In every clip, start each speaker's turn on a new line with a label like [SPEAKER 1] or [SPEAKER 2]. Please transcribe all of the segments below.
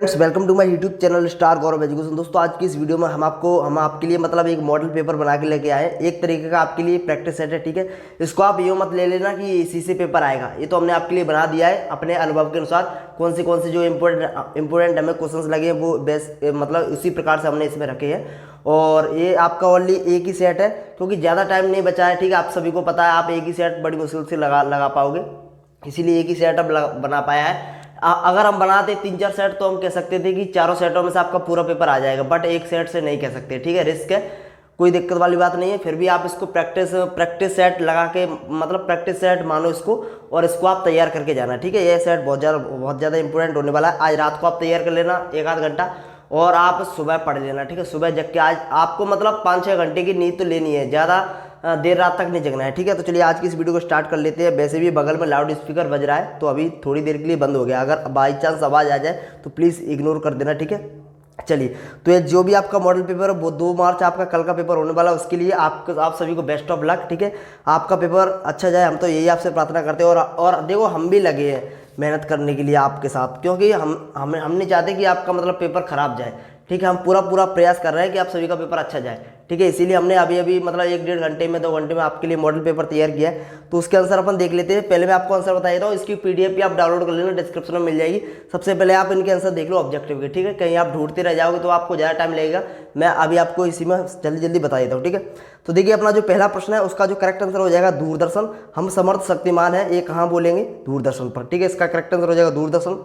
[SPEAKER 1] Friends, welcome to my YouTube channel star Gaurav education. दोस्तों, आज की इस वीडियो में हम आपके लिए मतलब एक मॉडल पेपर बना के लेके आए हैं। एक तरीके का आपके लिए प्रैक्टिस सेट है, ठीक है। इसको आप ये मत ले लेना कि इसी से पेपर आएगा। ये तो हमने आपके लिए बना दिया है अपने अनुभव के अनुसार। कौन से जो इंपॉर्टेंट हमें क्वेश्चंस लगे हैं वो बेस्ट मतलब उसी प्रकार से हमने इसमें रखे हैं। और ये आपका ओनली एक ही सेट है, क्योंकि ज़्यादा टाइम नहीं बचा है, ठीक है। आप सभी को पता है आप एक ही सेट बड़ी मुश्किल से लगा पाओगे, इसीलिए एक ही सेट अब बना पाया है। अगर हम बनाते 3-4 सेट तो हम कह सकते थे कि चारों सेटों में से आपका पूरा पेपर आ जाएगा, बट एक सेट से नहीं कह सकते, ठीक है। रिस्क है, कोई दिक्कत वाली बात नहीं है। फिर भी आप इसको प्रैक्टिस सेट लगा के मतलब प्रैक्टिस सेट मानो इसको, और इसको आप तैयार करके जाना, ठीक है। ये सेट बहुत ज़्यादा इंपॉर्टेंट होने वाला है। आज रात को आप तैयार कर लेना 1 आध घंटा, और आप सुबह पढ़ लेना, ठीक है। सुबह जग के आज आपको मतलब 5-6 घंटे की नींद तो लेनी है, ज़्यादा देर रात तक नहीं जगना है, ठीक है। तो चलिए आज की इस वीडियो को स्टार्ट कर लेते हैं। वैसे भी बगल में लाउड स्पीकर बज रहा है, तो अभी थोड़ी देर के लिए बंद हो गया। अगर बाई चांस आवाज़ आ जाए तो प्लीज़ इग्नोर कर देना, ठीक है। चलिए, तो ये जो भी आपका मॉडल पेपर है वो 2 मार्च आपका कल का पेपर होने वाला है। उसके लिए आप सभी को बेस्ट ऑफ लक, ठीक है। आपका पेपर अच्छा जाए, हम तो यही आपसे प्रार्थना करते हैं। और देखो, हम भी लगे हैं मेहनत करने के लिए आपके साथ, क्योंकि हम नहीं चाहते कि आपका मतलब पेपर खराब जाए, ठीक है। हम पूरा प्रयास कर रहे हैं कि आप सभी का पेपर अच्छा जाए, ठीक है। इसीलिए हमने अभी मतलब 1-1.5 घंटे में 2 घंटे में आपके लिए मॉडल पेपर तैयार किया है। तो उसके आंसर अपन देख लेते हैं। पहले मैं आपको आंसर बता देता हूँ, इसकी पीडीएफ भी आप डाउनलोड कर लेना, डिस्क्रिप्शन में मिल जाएगी। सबसे पहले आप इनके आंसर देख लो ऑब्जेक्टिव के, ठीक है। कहीं आप ढूंढते रह जाओगे तो आपको ज़्यादा टाइम लगेगा। मैं अभी आपको इसी में जल्दी बता देता हूँ, ठीक है। तो देखिए, अपना जो पहला प्रश्न है उसका जो करेक्ट आंसर हो जाएगा दूरदर्शन। हम समर्थ शक्तिमान है, ये कहाँ बोलेंगे? दूरदर्शन पर, ठीक है। इसका करेक्ट आंसर हो जाएगा दूरदर्शन।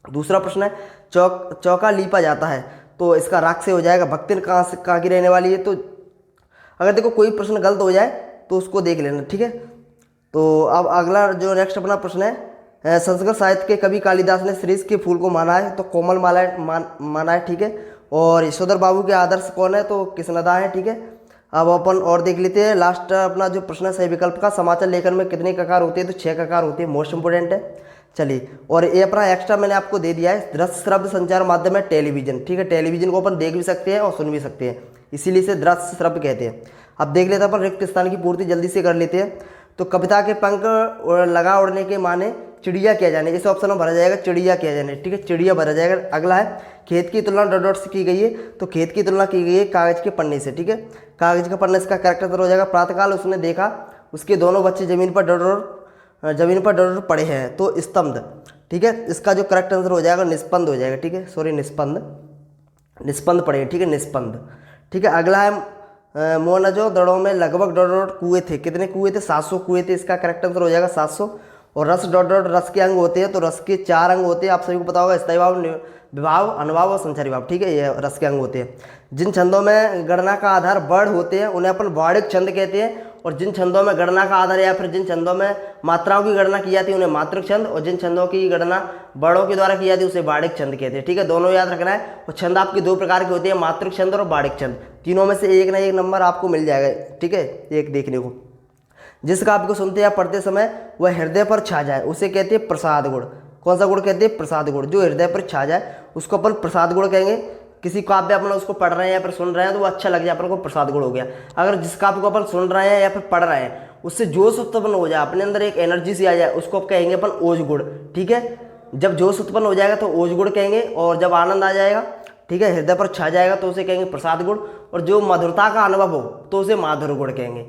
[SPEAKER 1] दूसरा प्रश्न है चौका लीपा जाता है, तो इसका राख से हो जाएगा भक्तिन कहाँ की रहने वाली है। तो अगर देखो कोई प्रश्न गलत हो जाए तो उसको देख लेना, ठीक है। तो अब अगला जो नेक्स्ट अपना प्रश्न है, संस्कृत साहित्य के कवि कालिदास ने शीरीष के फूल को माना है, तो कोमल माना है, ठीक है। और यशोधर बाबू के आदर्श कौन है? तो कृष्णदा है, ठीक है। अब अपन और देख लेते हैं लास्ट अपना जो प्रश्न है सही विकल्प का। समाचार लेखन में कितने ककार होते हैं? तो 6 ककार होते हैं, मोस्ट इंपोर्टेंट है। चलिए, और ये अपना एक्स्ट्रा मैंने आपको दे दिया है, दृश्य श्रव्य संचार माध्यम है टेलीविजन, ठीक है। टेलीविजन को अपन देख भी सकते हैं और सुन भी सकते हैं, इसीलिए इसे दृश्य श्रव्य कहते हैं। अब देख लेते हैं अपन रिक्त स्थान की पूर्ति जल्दी से कर लेते हैं। तो कविता के पंख लगा उड़ने के माने चिड़िया किया जाने, इस ऑप्शन में भरा जाएगा चिड़िया किया जाने, ठीक है। चिड़िया भरा जाएगा। अगला है खेत की तुलना डॉट से की गई है, तो खेत की तुलना की गई है कागज के पन्ने से, ठीक है। कागज के पन्ने का करेक्ट आंसर हो जाएगा प्रातःकाल उसने देखा उसके दोनों बच्चे जमीन पर डॉट पड़े हैं, तो स्तंभ, ठीक है। इसका जो करेक्ट आंसर हो जाएगा निष्पंद हो जाएगा, ठीक है। सॉरी, निष्पंद पड़े, ठीक है, निष्पंद, ठीक है। अगला है मोनजो दड़ों में लगभग डॉट कुएं थे, कितने कुएं थे? 700 कुएं थे, इसका करेक्ट आंसर हो जाएगा 700। और रस डॉट रस के अंग होते हैं, तो रस के 4 अंग होते हैं, आप सभी को पता होगा, स्थायी भाव, विभाव, अनुभाव और संचारी भाव, ठीक है। ये रस के अंग होते हैं। जिन छंदों में गणना का आधार वर्ड होते हैं उन्हें अपन वार्णिक छंद कहते हैं, और जिन छंदों में गणना का आधार या फिर जिन छंदों में मात्राओं की गणना की जाती है उन्हें मात्रक छंद, और जिन छंदों की गणना वर्णों के द्वारा की जाती है उसे वार्णिक छंद कहते हैं, ठीक है। दोनों याद रखना है। और छंद आपकी 2 प्रकार के होते हैं, मात्रक छंद और वार्णिक छंद। तीनों में से एक ना एक नंबर आपको मिल जाएगा, ठीक है, एक देखने को। जिस काव्य को सुनते या पढ़ते समय वह हृदय पर छा जाए उसे कहते हैं प्रसाद गुण। कौन सा गुण कहते हैं? प्रसाद गुण। जो हृदय पर छा जाए उसको अपन प्रसाद गुण कहेंगे। किसी काव्य अपन उसको पढ़ रहे हैं या फिर सुन रहे हैं तो वो अच्छा लग जाए, अपन को प्रसाद गुण हो गया। अगर जिस काव्य को अपन सुन रहे हैं या फिर पढ़ रहे हैं उससे जोश उत्पन्न हो जाए, अपने अंदर एक एनर्जी सी आ जाए, उसको कहेंगे अपन ओज गुण, ठीक है। जब जोश उत्पन्न हो जाएगा तो ओज गुण कहेंगे, और जब आनंद आ जाएगा, ठीक है, हृदय पर छा जाएगा तो उसे कहेंगे प्रसाद गुण। और जो मधुरता का अनुभव हो तो उसे माधुर्य गुण कहेंगे,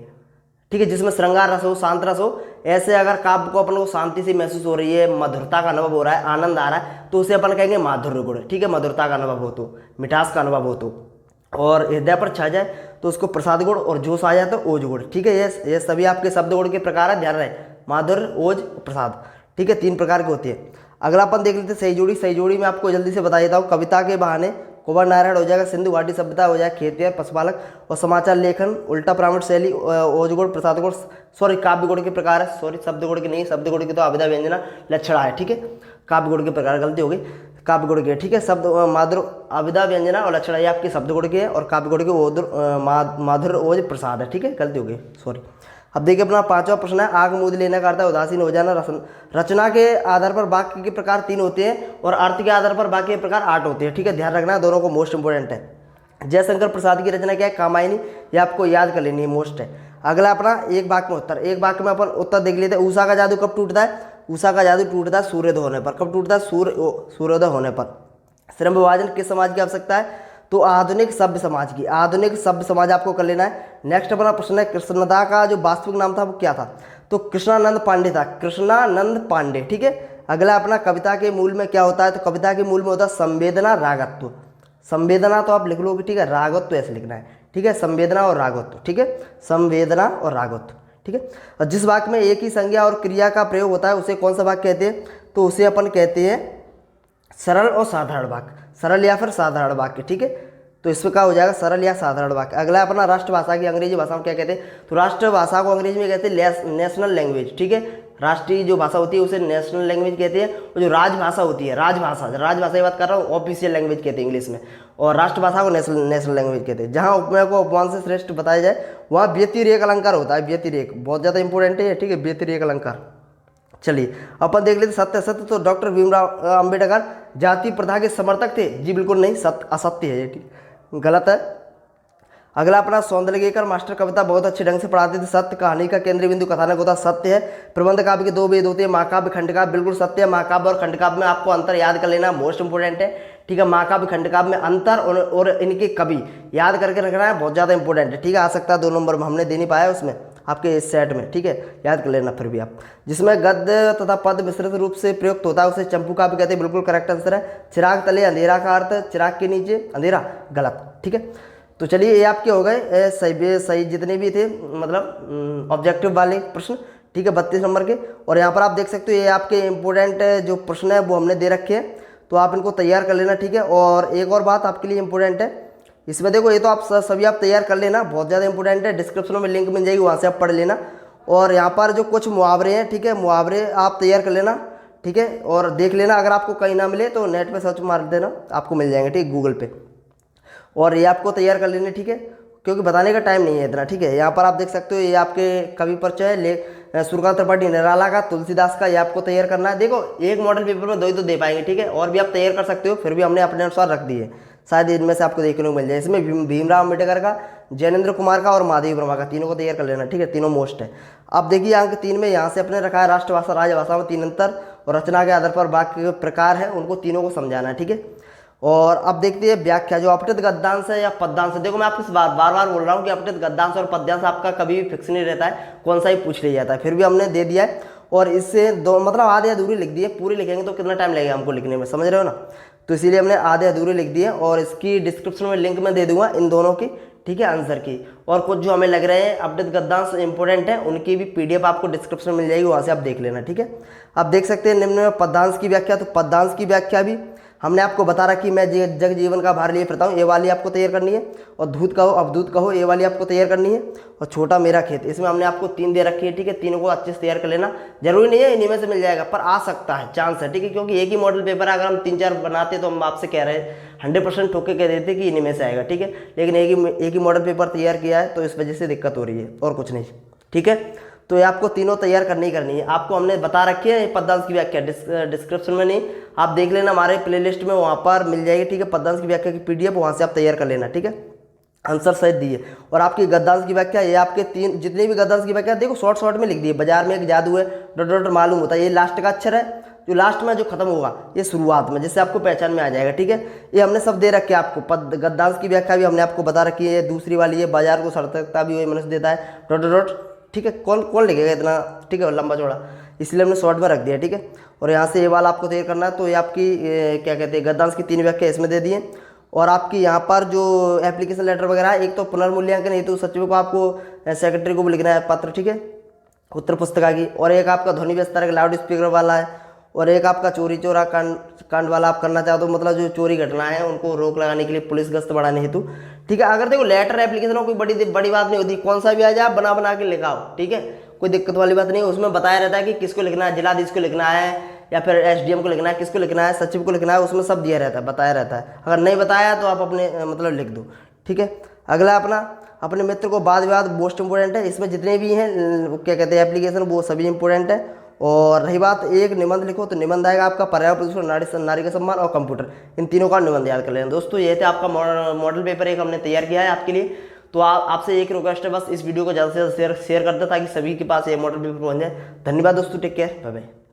[SPEAKER 1] ठीक है। जिसमें श्रृंगार रस हो, शांत रस हो, ऐसे अगर काव्य को अपन को शांति से महसूस हो रही है, मधुरता का अनुभव हो रहा है, आनंद आ रहा है, तो उसे अपन कहेंगे माधुर्य गुण, ठीक है। मधुरता का अनुभव हो तो, मिठास का अनुभव हो तो, और हृदय पर छा जाए तो उसको प्रसाद गुण, और जोश आ जाए तो ओज गुण, ठीक है। ये सभी आपके शब्द गुण के प्रकार है, ध्यान रहे, माधुर्य, ओज, प्रसाद, ठीक है। 3 प्रकार के होते हैं। अगला अपन देख लेते हैं सही जोड़ी। सही जोड़ी में आपको जल्दी से बता देता हूँ। कविता के बहाने कुंवर नारायण हो जाएगा, सिंधु घाटी सभ्यता हो जाएगा, खेतिहर पशुपालक, और समाचार लेखन उल्टा प्रावण शैली ओज गुण, प्रसाद गुण, सॉरी काव्य गुण के प्रकार है, सॉरी शब्द गुण के नहीं, शब्द गुण की तो अभिधा व्यंजना लक्षणा है, ठीक है। काव्य गुण के प्रकार, गलती हो गई, काव्य गुण के, ठीक है। शब्द माधुर, अभिधा व्यंजना और लक्षणा ये आपके शब्द गुण के है, और काव्य गुण के माधुर ओज प्रसाद है, ठीक है। गलती हो गई, सॉरी। अब देखिए अपना 5वां प्रश्न है, आग मूंद लेने का अर्थ है उदासीन हो जाना। रचना के आधार पर वाक्य के प्रकार 3 होते हैं, और अर्थ के आधार पर वाक्य के प्रकार 8 होते हैं, ठीक है। ध्यान रखना है, दोनों को मोस्ट इंपोर्टेंट है। जयशंकर प्रसाद की रचना क्या है? कामायनी, ये आपको याद कर लेनी है, मोस्ट है। अगला अपना एक वाक्य में उत्तर। एक वाक्य में अपन उत्तर देख लेते हैं। उषा का जादू कब टूटता है? उषा का जादू टूटता है सूर्योदय होने पर। कब टूटता है? सूर्योदय होने पर। श्रम विभाजन किस समाज की आवश्यकता है? तो आधुनिक सभ्य समाज की। आधुनिक सभ्य समाज आपको कर लेना है। नेक्स्ट अपना प्रश्न है, कृष्णदा का जो वास्तविक नाम था वो क्या था? तो कृष्णानंद पांडे था, कृष्णानंद पांडे। ठीक है। अगला अपना, कविता के मूल में क्या होता है? तो कविता के मूल में होता है संवेदना, रागत्व। संवेदना तो आप लिख लोगे, ठीक है, रागत्व ऐसे लिखना है, ठीक है, संवेदना और रागत्व, ठीक है, संवेदना और रागत्व, ठीक है। और जिस वाक्य में एक ही संज्ञा और क्रिया का प्रयोग होता है उसे कौन सा वाक्य कहते हैं? तो उसे अपन कहते हैं सरल और साधारण वाक्य, सरल या फिर साधारण वाक्य, ठीक है। तो इसमें क्या हो जाएगा? सरल या साधारण वाक्य। अगला अपना, राष्ट्रभाषा की अंग्रेजी भाषा में क्या कहते हैं? तो राष्ट्रभाषा को अंग्रेजी में कहते हैं नेशनल लैंग्वेज, ठीक है। राष्ट्रीय जो भाषा होती है उसे नेशनल लैंग्वेज कहते हैं, और जो राजभाषा होती है, राजभाषा की बात कर रहा हूँ, ऑफिशियल लैंग्वेज कहते हैं इंग्लिश में, और राष्ट्रभाषा को नेशनल लैंग्वेज कहते हैं। जहाँ उपमेय को उपमान से श्रेष्ठ बताया जाए वहाँ व्यतिरेक अलंकार होता है। व्यतिरेक बहुत ज़्यादा इंपॉर्टेंट है, ठीक है, व्यतिरेक अलंकार। चलिए अपन देख लेते सत्य। सत्य तो डॉक्टर भीमराव अंबेडकर जाति प्रथा के समर्थक थे? जी बिल्कुल नहीं, सत्य असत्य है ये, ठीक, गलत है। अगला अपना, सौंदर्यकर मास्टर कविता बहुत अच्छे ढंग से पढ़ाते थे? सत्य। कहानी का केंद्रीय बिंदु कथानक होता? सत्य है। प्रबंध काव्य के दो भेद होते हैं, महाकाव्य, खंडकाव्य, बिल्कुल सत्य है। महाकाव्य और खंडकाव्य में आपको अंतर याद कर लेना, मोस्ट इंपोर्टेंट है, ठीक है। महाकाव्य खंडकाव्य में अंतर और इनके कवि याद करके रखना है, बहुत ज़्यादा इंपॉर्टेंट है, ठीक है। आ सकता है 2 नंबर में, हमने दे नहीं पाया उसमें आपके इस सेट में, ठीक है, याद कर लेना फिर भी आप। जिसमें गद्य तथा पद मिश्रित रूप से प्रयुक्त होता है उसे चंपू काव्य कहते हैं, बिल्कुल करेक्ट आंसर है। चिराग तले अंधेरा का अर्थ? चिराग के नीचे अंधेरा, गलत, ठीक है। तो चलिए ये आपके हो गए सही जितने भी थे, मतलब ऑब्जेक्टिव वाले प्रश्न, ठीक है, 32 नंबर के। और यहाँ पर आप देख सकते हो ये आपके इंपोर्टेंट जो प्रश्न है वो हमने दे रखे हैं, तो आप इनको तैयार कर लेना, ठीक है। और एक और बात आपके लिए इंपॉर्टेंट है इसमें, देखो ये तो आप सभी आप तैयार कर लेना, बहुत ज़्यादा इंपॉर्टेंट है, डिस्क्रिप्शन में लिंक मिल जाएगी, वहाँ से आप पढ़ लेना। और यहाँ पर जो कुछ मुहावरे हैं, ठीक है, मुहावरे आप तैयार कर लेना, ठीक है, और देख लेना, अगर आपको कहीं ना मिले तो नेट पे सर्च मार देना, आपको मिल जाएंगे, ठीक, गूगल पे। और ये आपको तैयार कर लेने, ठीक है, क्योंकि बताने का टाइम नहीं है इतना, ठीक है। यहाँ पर आप देख सकते हो ये आपके कवि परिचय सूर्यकांत त्रिपाठी निराला का, तुलसीदास का, ये आपको तैयार करना है। देखो एक मॉडल पेपर में 2 ही तो दे पाएंगे, ठीक है, और भी आप तैयार कर सकते हो, फिर भी हमने अपने अनुसार रख दिए, शायद इनमें से आपको देखने को मिल जाए। इसमें भीमराव अम्बेडकर का, जैनेन्द्र कुमार का और माधवी वर्मा का, तीनों को तैयार कर लेना, ठीक है, तीनों मोस्ट है। अब देखिए अंक 3 में यहाँ से अपने रखा है राष्ट्रभाषा राजभाषा में 3 अंतर, और रचना के आधार पर वाक्य प्रकार है, उनको तीनों को समझाना है, ठीक है। और अब देखते हैं व्याख्या, जो अपठित गद्यांश है या पद्यांश है। देखो मैं आपको बार बार बोल रहा हूँ कि अपठित गद्यांश और पद्यांश आपका कभी भी फिक्स नहीं रहता है, कौन सा ही पूछ लिया जाता है, फिर भी हमने दे दिया है। और इससे दो मतलब आधे अधूरे लिख दिए, पूरी लिखेंगे तो कितना टाइम लगेगा हमको लिखने में, समझ रहे हो ना, तो इसीलिए हमने आधे अधूरे लिख दिए। और इसकी डिस्क्रिप्शन में लिंक मैं दे दूंगा इन दोनों की, ठीक है, आंसर की। और कुछ जो हमें लग रहे हैं अपडेट गद्यांश इंपॉर्टेंट है, उनकी भी पीडीएफ आपको डिस्क्रिप्शन में मिल जाएगी, वहाँ से आप देख लेना, ठीक है। अब देख सकते हैं निम्न में पद्यांश की व्याख्या, तो पद्यांश की व्याख्या भी हमने आपको बता रखी, मैं जग जीवन का भार लिए फिरता हूँ, ये वाली आपको तैयार करनी है। और दूध कहो अवधूत कहो, ये वाली आपको तैयार करनी है। और छोटा मेरा खेत, इसमें हमने आपको 3 दे रखी है, ठीक है, तीनों को अच्छे से तैयार कर लेना। जरूरी नहीं है इन्हीं में से मिल जाएगा, पर आ सकता है, चांस है, ठीक है, क्योंकि एक ही मॉडल पेपर है, अगर हम 3-4 बनाते तो हम आपसे कह रहे हैं 100% ठोक के कह देते कि इन्हीं में से आएगा, ठीक है। लेकिन एक ही मॉडल पेपर तैयार किया है, तो इस वजह से दिक्कत हो रही है, और कुछ नहीं, ठीक है। तो ये आपको तीनों तैयार करनी है। आपको हमने बता रखी है पद्यांश की व्याख्या, डिस्क्रिप्शन में नहीं, आप देख लेना हमारे प्लेलिस्ट में, वहाँ पर मिल जाएगी, ठीक है, पद्यांश की व्याख्या की पीडीएफ, वहाँ से आप तैयार कर लेना, ठीक है। आंसर सहित दिए। और आपकी गद्यांश की व्याख्या, ये आपके 3 जितने भी गद्यांश की व्याख्या देखो शॉर्ट में लिख दिए। बाजार में एक जादू है, डॉट डॉट मालूम होता है, ये लास्ट का अक्षर है, जो लास्ट में जो खत्म होगा ये शुरुआत में, जिससे आपको पहचान में आ जाएगा, ठीक है। ये हमने सब दे रखे आपको, गद्यांश की व्याख्या भी हमने आपको बता रखी है। दूसरी वाली है, बाजार को सार्थकता भी वही मनुष्य देता है, डॉट डॉट, ठीक है। कौन लिखेगा इतना, ठीक है, लंबा चौड़ा, इसलिए हमने शॉर्ट में रख दिया, ठीक है। और यहाँ से ये वाला आपको तैयार करना है, तो ये आपकी क्या कहते हैं गद्यांश की 3 व्याख्या इसमें दे दिए। और आपकी यहाँ पर जो एप्लीकेशन लेटर वगैरह है, एक तो पुनर्मूल्यांकन हेतु सचिव को आपको सेक्रेटरी को भी लिखना है पत्र, ठीक है, उत्तर पुस्तिका की। और एक आपका ध्वनि विस्तारक लाउड स्पीकर वाला है। और एक आपका चोरी चोरा कांड वाला आप करना चाहते हो, मतलब जो चोरी घटना है उनको रोक लगाने के लिए पुलिस गश्त बढ़ाने हेतु, ठीक है। अगर देखो लेटर एप्लीकेशन कोई बड़ी बात नहीं होती, कौन सा भी आ जाए आप बना के लिखाओ, ठीक है, कोई दिक्कत वाली बात नहीं है। उसमें बताया रहता है कि किसको लिखना है, जिलाधीश को लिखना है या फिर एसडीएम को लिखना है, किसको लिखना है, सचिव को लिखना है, उसमें सब दिया रहता है, बताया रहता है। अगर नहीं बताया तो आप अपने मतलब लिख दो, ठीक है। अगला अपने मित्र को वाद विवाद मोस्ट इंपोर्टेंट है, इसमें जितने भी हैं क्या कहते हैं एप्लीकेशन वो सभी इंपोर्टेंट है। और रही बात एक निबंध लिखो, तो निबंध आएगा आपका पर्यावरण प्रदूषण, नारी का सम्मान और कंप्यूटर, इन तीनों का निबंध याद कर लेना दोस्तों। ये थे आपका मॉडल पेपर एक हमने तैयार किया है आपके लिए। तो आपसे एक रिक्वेस्ट है, बस इस वीडियो को ज़्यादा से ज़्यादा शेयर कर दे ताकि सभी के पास ये मॉडल पेपर पहुंच जाए। धन्यवाद दोस्तों, टेक केयर, बाय बाय।